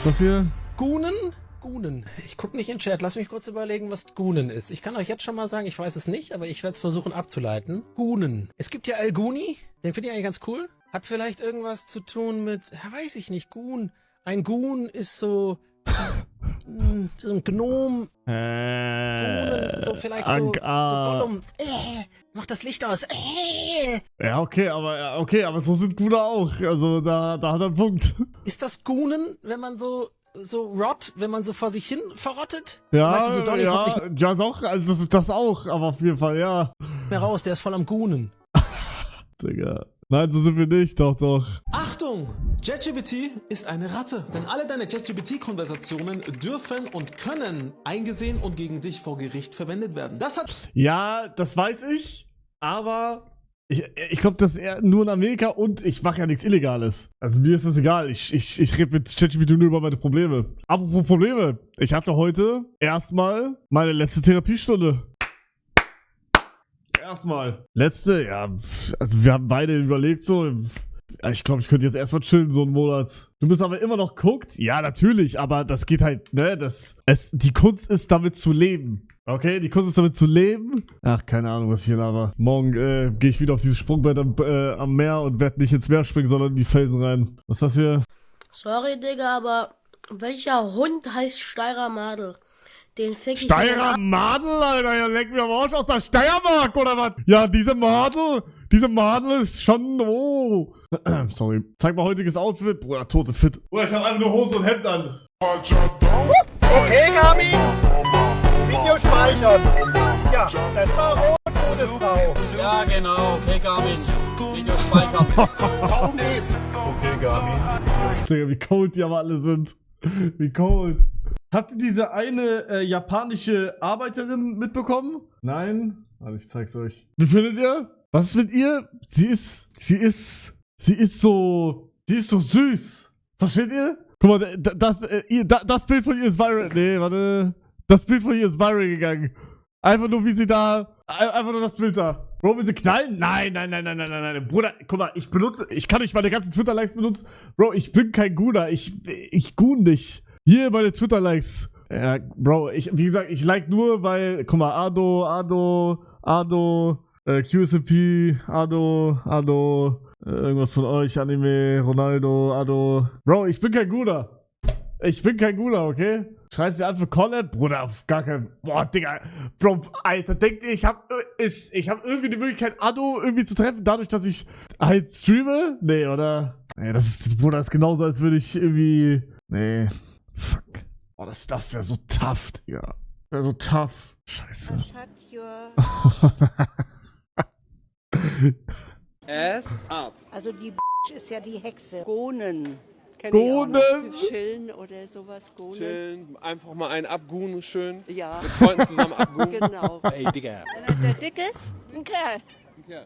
Das hier? Gunen? Gunen. Ich gucke nicht in den Chat. Lass mich kurz überlegen, was Gunen ist. Ich kann euch jetzt schon mal sagen, ich weiß es nicht, aber ich werde es versuchen abzuleiten. Gunen. Es gibt ja Al-Guni. Den finde ich eigentlich ganz cool. Hat vielleicht irgendwas zu tun mit, ja, weiß ich nicht, Gun. Ein Gun ist so ein Gnom. Gunen, so vielleicht so Gollum. Mach das Licht aus. Ja, okay, aber so sind Gune auch. Also da hat er einen Punkt. Ist das Gunen, wenn man so rot, wenn man so vor sich hin verrottet? Ja, weißt du, so Donny kommt nicht ja doch, also das auch, aber auf jeden Fall, ja. mehr raus, der ist voll am Gunen. Digga. Nein, so sind wir nicht, doch. Achtung! ChatGPT ist eine Ratte, denn alle deine ChatGPT-Konversationen dürfen und können eingesehen und gegen dich vor Gericht verwendet werden. Das hat... Ja, das weiß ich, aber ich glaube, das ist eher nur in Amerika und ich mache ja nichts Illegales. Also mir ist das egal, ich rede mit ChatGPT nur über meine Probleme. Apropos Probleme, ich hatte heute erstmal meine letzte Therapiestunde. Erstmal. Letzte, ja, also wir haben beide überlegt so, ich glaube, ich könnte jetzt erstmal chillen so einen Monat. Du bist aber immer noch guckt? Ja, natürlich, aber das geht halt, ne, die Kunst ist damit zu leben. Okay, die Kunst ist damit zu leben. Ach, keine Ahnung, was ich hier laber. Morgen gehe ich wieder auf dieses Sprungbrett am Meer und werde nicht ins Meer springen, sondern in die Felsen rein. Was ist das hier? Sorry, Digga, aber welcher Hund heißt Steirer Madel? Den fick ich Steirer Madel, Alter, ja, leck mir am Arsch aus der Steiermark, oder was? Ja, diese Madel ist schon, oh. Sorry. Zeig mal heutiges Outfit. Bruder, tote Fit. Bruder, ich hab einfach nur Hose und Hemd an. Okay, Gabi. Video speichern. Ja, das war rot, gute Frau. Ja, genau. Okay, Garmin. Video speichern. Okay, Gabi. Digga, wie cold die aber alle sind. Wie cold. Habt ihr diese eine japanische Arbeiterin mitbekommen? Nein? Warte, ich zeig's euch. Wie findet ihr? Was ist mit ihr? Sie ist so süß. Versteht ihr? Guck mal, das Bild von ihr ist viral. Nee, warte. Das Bild von ihr ist viral gegangen. Einfach nur, wie sie da. Einfach nur das Bild da. Bro, will sie knallen? Nein. Bruder, guck mal, ich kann nicht meine ganzen Twitter-Likes benutzen. Bro, ich bin kein Guner. Ich gun nicht. Hier meine Twitter-Likes. Ja, Bro, wie gesagt, ich like nur, weil, guck mal, Ado, QSMP, Ado, irgendwas von euch, Anime, Ronaldo, Ado. Bro, ich bin kein Guner. Okay? Schreibst du an für Collab? Bruder, auf gar keinen... Boah, Digga. Bro, Alter, denkt ihr, ich hab irgendwie die Möglichkeit, Ado irgendwie zu treffen, dadurch, dass ich halt streame? Nee, oder? Nee, Bruder, das ist genauso, als würde ich irgendwie... Nee. Fuck. Oh, das wäre so tough, Digga. Wäre so tough. Scheiße. Ass up. Also die ist ja die Hexe. Gonen. Gonen! Chillen oder sowas. Gonen. Chillen, einfach mal einen abgunen, schön. Ja. Mit Freunden zusammen abgunen. Genau. Ey, Digga. Wenn er dick ist, ein Kerl. Ja.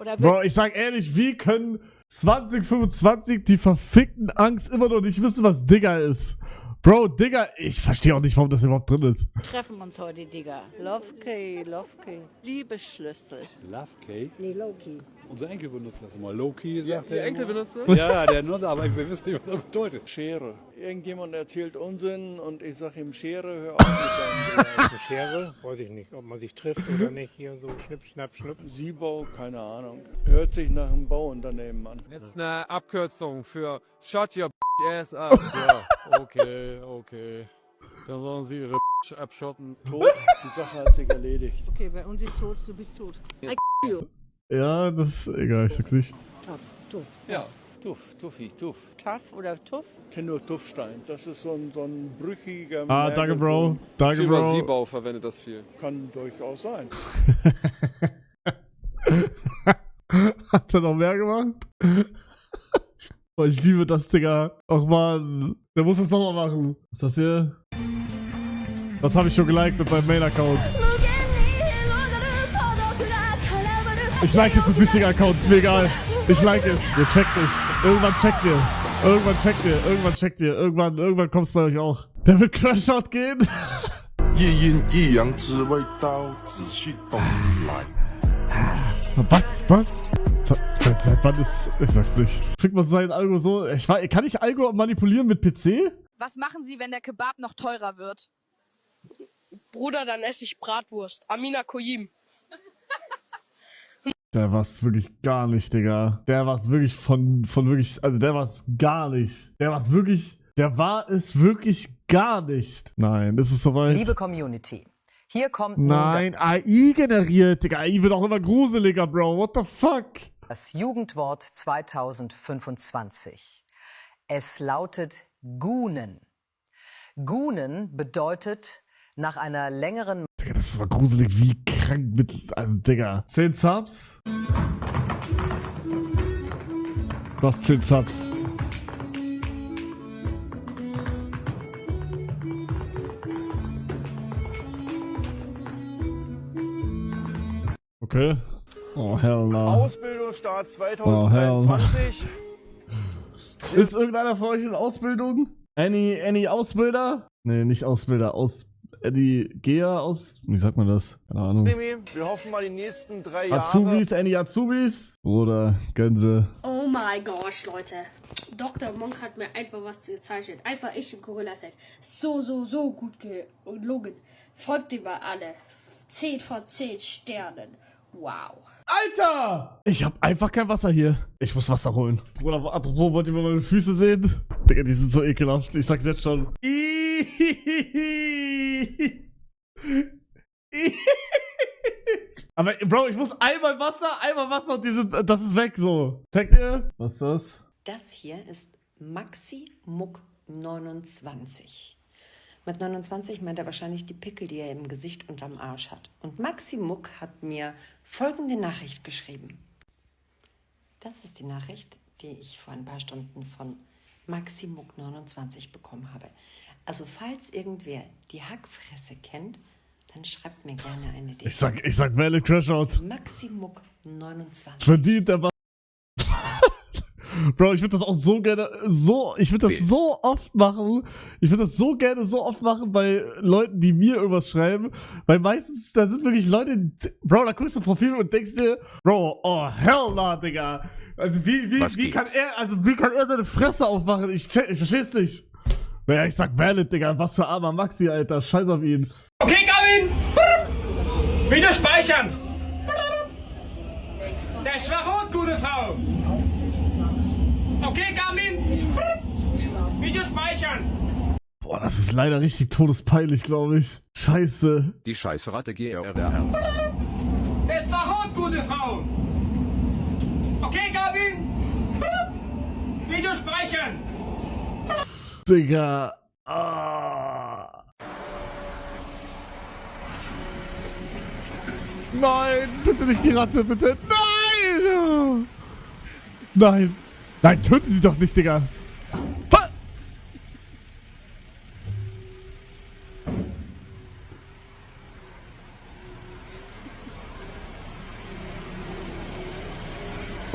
Oder Bro, ich sag ehrlich, wie können 2025 die verfickten Angst immer noch nicht wissen, was Digger ist? Bro, Digger, ich verstehe auch nicht, warum das überhaupt drin ist. wir treffen uns heute, Digga. Love K. Liebesschlüssel. Love Key. Nee, Loki. Unser Enkel benutzt das immer. Low-Key, sagt Ihr er. Enkel immer. benutzt das? Ja, der nutzt, aber wir wissen nicht, was das bedeutet. Schere. Irgendjemand erzählt Unsinn und ich sag ihm Schere, hör auf mit deinem Schere, weiß ich nicht, ob man sich trifft oder nicht. Hier so schnipp, schnapp, schnupp. Siebau, keine Ahnung. Hört sich nach einem Bauunternehmen an. Das ist eine Abkürzung für Shut your ass up. Ja, okay. Da sollen sie ihre abschotten. Tot, die Sache hat sich erledigt. Okay, bei uns ist tot, du bist tot. Ja, das ist egal, ich sag's nicht. Tuff. Ja, Tuffi. Tough oder Tuff? Ich kenn nur Tuffstein. Das ist so ein brüchiger Danke, Bro. Danke, Silber Bro. Siebau verwendet das viel. Kann durchaus sein. Hat er noch mehr gemacht? Oh, ich liebe das, Digga. Och man, der muss das nochmal machen. Was ist das hier? Das habe ich schon geliked mit meinem Main-Account. Ich like jetzt mit wichtigen Accounts, mir egal. Ich like es. Ihr checkt es. Irgendwann checkt ihr. Irgendwann kommt's bei euch auch. Der wird Crash-Out gehen. 夜阴一阳之味道，仔细东来。Was? Seit wann ist... Ich sag's nicht. Kriegt man sein Algo so... Kann ich Algo manipulieren mit PC? Was machen Sie, wenn der Kebab noch teurer wird? Bruder, dann esse ich Bratwurst. Amina Koyim. Der war's wirklich gar nicht, Digga. Der war's wirklich von wirklich... Also der war's gar nicht. Der war es wirklich gar nicht. Nein, ist es soweit? Liebe Community, hier kommt Nein, AI generiert, Digga. AI wird auch immer gruseliger, Bro. What the fuck? das Jugendwort 2025. Es lautet Gunen. Gunen bedeutet nach einer längeren... Digga, das ist aber gruselig, wie krank mit... Also, Digga. 10 Subs? Was 10 Subs? Okay. Oh, hell no. Ausbildungsstart 2023. Ist irgendeiner von euch in Ausbildung? Any Ausbilder? Nee, nicht Ausbilder. Any Geher aus... Wie sagt man das? Keine Ahnung. Wir hoffen mal die nächsten 3 Jahre. Azubis, any Azubis? Oder Gänse. Oh mein Gott, Leute. Dr. Monk hat mir einfach was gezeichnet. Einfach ich im Corona-Zeit. So gut gelungen. Folgt ihm mal alle. 10 von 10 Sternen. Wow. Alter! Ich hab einfach kein Wasser hier. Ich muss Wasser holen. Bruder, apropos, wollt ihr mal meine Füße sehen? Digga, die sind so ekelhaft. Ich sag's jetzt schon. Aber, Bro, ich muss einmal Wasser und das ist weg, so. Checkt ihr? Was ist das? Das hier ist Maxi Muck 29. Mit 29 meint er wahrscheinlich die Pickel, die er im Gesicht und am Arsch hat. Und Maxi Muck hat mir folgende Nachricht geschrieben. Das ist die Nachricht, die ich vor ein paar Stunden von Maxi Muck 29 bekommen habe. Also falls irgendwer die Hackfresse kennt, dann schreibt mir gerne eine DM. Ich sag Valid Crashout. Maxi Muck 29. Verdient der Bro, ich würde das auch so gerne ich würde das so oft machen. Ich würde das so gerne so oft machen bei Leuten, die mir irgendwas schreiben. Weil meistens, da sind wirklich Leute, Bro, da guckst du Profil und denkst dir, Bro, oh hell nah, Digga. Also wie kann er seine Fresse aufmachen? Ich versteh's nicht. Naja, ich sag Valid, Digga. Was für armer Maxi, Alter. Scheiß auf ihn. Okay, Gavin! Wieder speichern! Das war rot, gute Frau! Okay, Garmin! Video speichern! Boah, das ist leider richtig todespeinlich, glaube ich. Scheiße. Die Scheißratte GRR. Das war rot, gute Frau! Okay, Garmin! Video speichern! Digga. Ah. Nein, bitte nicht die Ratte, bitte. Nein! Nein. Nein, töten Sie doch nicht, Digga. Oh,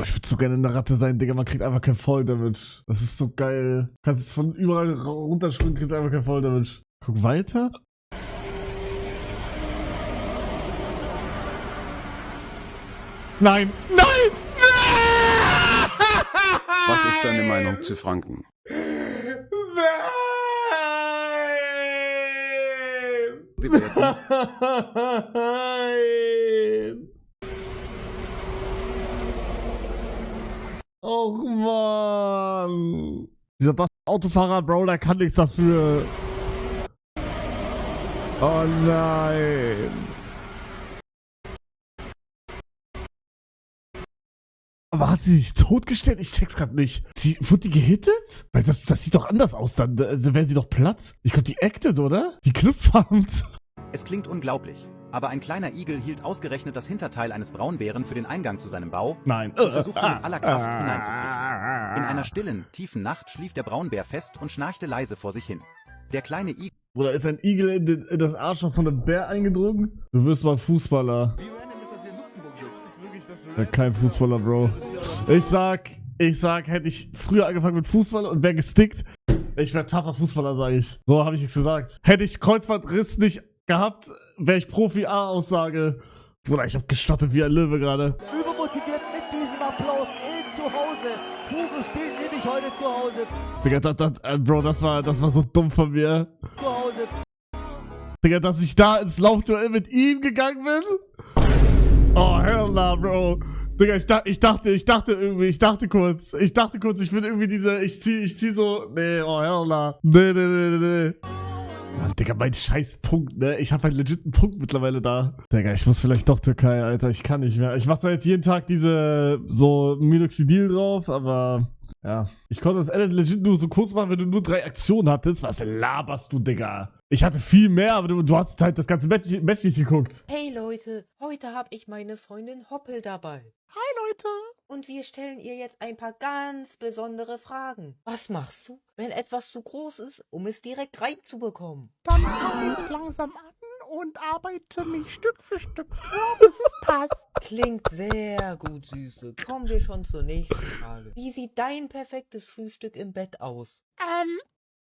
ich würde so gerne eine Ratte sein, Digga. Man kriegt einfach kein Fall Damage. Das ist so geil. Du kannst jetzt von überall runterspringen, kriegst einfach kein Fall Damage. Guck weiter. Nein! Nein! Was ist deine Meinung zu Franken? Nein! Nein! Och Mann! Dieser Autofahrer, Bro, der kann nichts dafür. Oh nein! Aber hat sie sich totgestellt? Ich check's grad nicht. Wurde die gehittet? Weil das sieht doch anders aus dann. Da wäre sie doch platt. Ich glaube, die acted, oder? Die knüpfhamt. Es klingt unglaublich, aber ein kleiner Igel hielt ausgerechnet das Hinterteil eines Braunbären für den Eingang zu seinem Bau und versuchte mit aller Kraft hineinzukriechen. In einer stillen, tiefen Nacht schlief der Braunbär fest und schnarchte leise vor sich hin. Der kleine Igel... Oder ist ein Igel in das Arschloch von einem Bär eingedrungen? Du wirst mal Fußballer. Ja, kein Fußballer, Bro. Ich sag, hätte ich früher angefangen mit Fußball und wäre gestickt, ich wäre taffer Fußballer, sage ich. So habe ich es gesagt. Hätte ich Kreuzbandriss nicht gehabt, wäre ich Profi-A-Aussage. Bruder, ich habe gestattet wie ein Löwe gerade. Übermotiviert mit diesem Applaus zu Hause. Hugo spielt nämlich heute zu Hause. Digga, Bro, das war so dumm von mir. Zu Hause. Digga, dass ich da ins Laufduell mit ihm gegangen bin? Oh, hell nah, Bro. Digga, ich dachte kurz, ich bin irgendwie ich zieh so, nee, oh, hell nah. Nee. Mann, Digga, mein scheiß Punkt, ne? Ich hab einen legiten Punkt mittlerweile da. Digga, ich muss vielleicht doch Türkei, Alter. Ich kann nicht mehr. Ich mach zwar jetzt jeden Tag so Minoxidil drauf, aber ja. Ich konnte das Edit legit nur so kurz machen, wenn du nur 3 Aktionen hattest. Was laberst du, Digga? Ich hatte viel mehr, aber du hast halt das ganze Match nicht geguckt. Hey Leute, heute habe ich meine Freundin Hoppel dabei. Hi Leute. Und wir stellen ihr jetzt ein paar ganz besondere Fragen. Was machst du, wenn etwas zu groß ist, um es direkt reinzubekommen? Dann fange ich langsam an und arbeite mich Stück für Stück vor, bis es passt. Klingt sehr gut, Süße. Kommen wir schon zur nächsten Frage. Wie sieht dein perfektes Frühstück im Bett aus?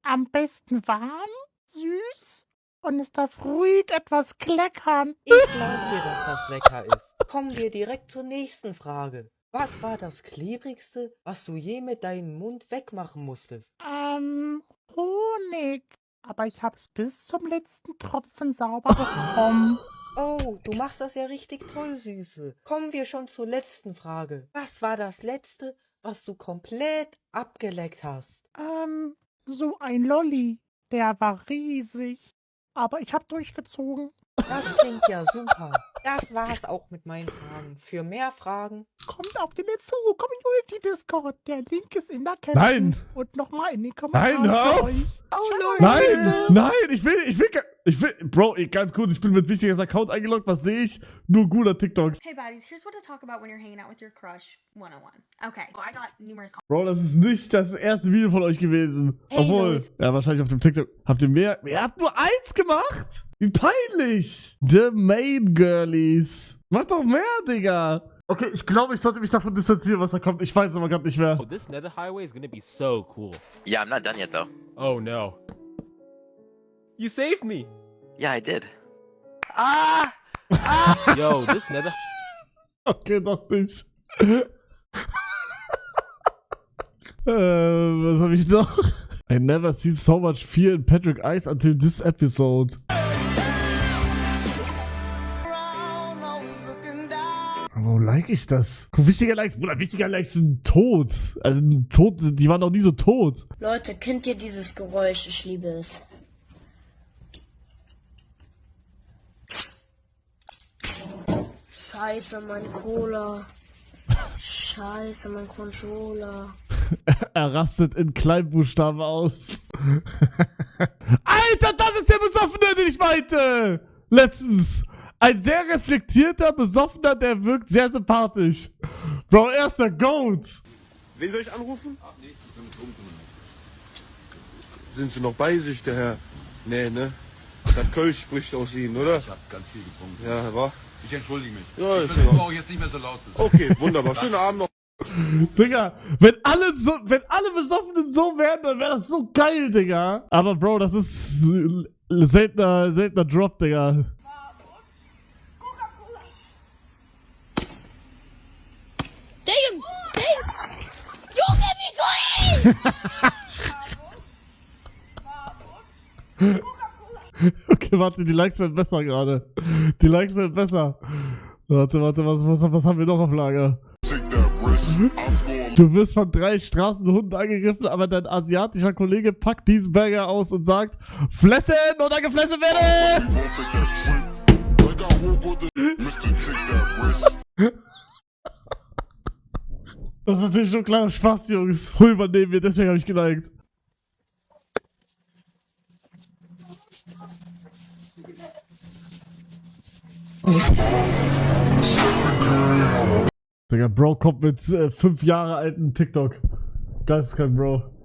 Am besten warm, süß und es darf ruhig etwas kleckern. Ich glaube dir, dass das lecker ist. Kommen wir direkt zur nächsten Frage. Was war das Klebrigste, was du je mit deinem Mund wegmachen musstest? Honig. Aber ich hab's bis zum letzten Tropfen sauber bekommen. Oh, du machst das ja richtig toll, Süße. Kommen wir schon zur letzten Frage. Was war das Letzte, was du komplett abgeleckt hast? So ein Lolli. Der war riesig. Aber ich hab durchgezogen. Das klingt ja super. Das war's auch mit meinen Fragen. Für mehr Fragen kommt auf den Netsugo Community Discord. Der Link ist in der Caption. Nein! Und nochmal in die Kommentare. Nein, hör auf! Nein, ich will, Bro, ganz gut, ich bin mit wichtiges Account eingeloggt, was sehe ich? Nur guter TikToks. Hey buddies, here's what to talk about when you're hanging out with your crush 101. Okay, well, I got numerous... Bro, das ist nicht das erste Video von euch gewesen. Hey, obwohl, Leute. ja, wahrscheinlich auf dem TikTok. Habt ihr mehr? Ihr habt nur 1 gemacht? Wie peinlich. The Main Girlies. Macht doch mehr, Digga. Okay, ich glaube, ich sollte mich davon distanzieren, was da kommt. Ich weiß aber gerade nicht mehr. Oh, this nether highway is gonna be so cool. Yeah, I'm not done yet though. Oh no. You saved me! Yeah, I did. Yo, this nether... Okay, noch nicht. Was habe ich noch? I never seen so much fear in Patrick Eyes until this episode. Wo like ich das? Guck, wichtiger Likes, Bruder, wichtiger Likes sind tot. Also tot, die waren noch nie so tot. Leute, kennt ihr dieses Geräusch? Ich liebe es. Scheiße, mein Cola. Scheiße, mein Controller. Er rastet in Kleinbuchstaben aus. Alter, das ist der Besoffene, den ich meinte! Letztens. Ein sehr reflektierter Besoffener, der wirkt sehr sympathisch. Bro, er ist der Goat. Wen soll ich anrufen? Ach, nichts, ich bin betrunken. Sind Sie noch bei sich, der Herr? Nee, ne? Der Kölsch spricht aus Ihnen, oder? Ich hab ganz viel getrunken. Ja, war? Ich entschuldige mich. Ja, ich versuche auch jetzt nicht mehr so laut zu sein. Okay, wunderbar. Schönen Abend noch. Digga, wenn alle Besoffenen so wären, dann wäre das so geil, Digga. Aber Bro, das ist seltener Drop, Digga. Damn! Junge, wie soll Okay, warte, die Likes werden besser gerade. Die Likes werden besser. Warte, was haben wir noch auf Lager? Du wirst von 3 Straßenhunden angegriffen, aber dein asiatischer Kollege packt diesen Burger aus und sagt: Flessen oder geflessen werden! Das ist natürlich schon kleiner Spaß, Jungs. Hol übernehmen wir, deswegen habe ich geliked. Digga, Bro kommt mit 5 Jahre alten TikTok. Geisteskrank, Bro.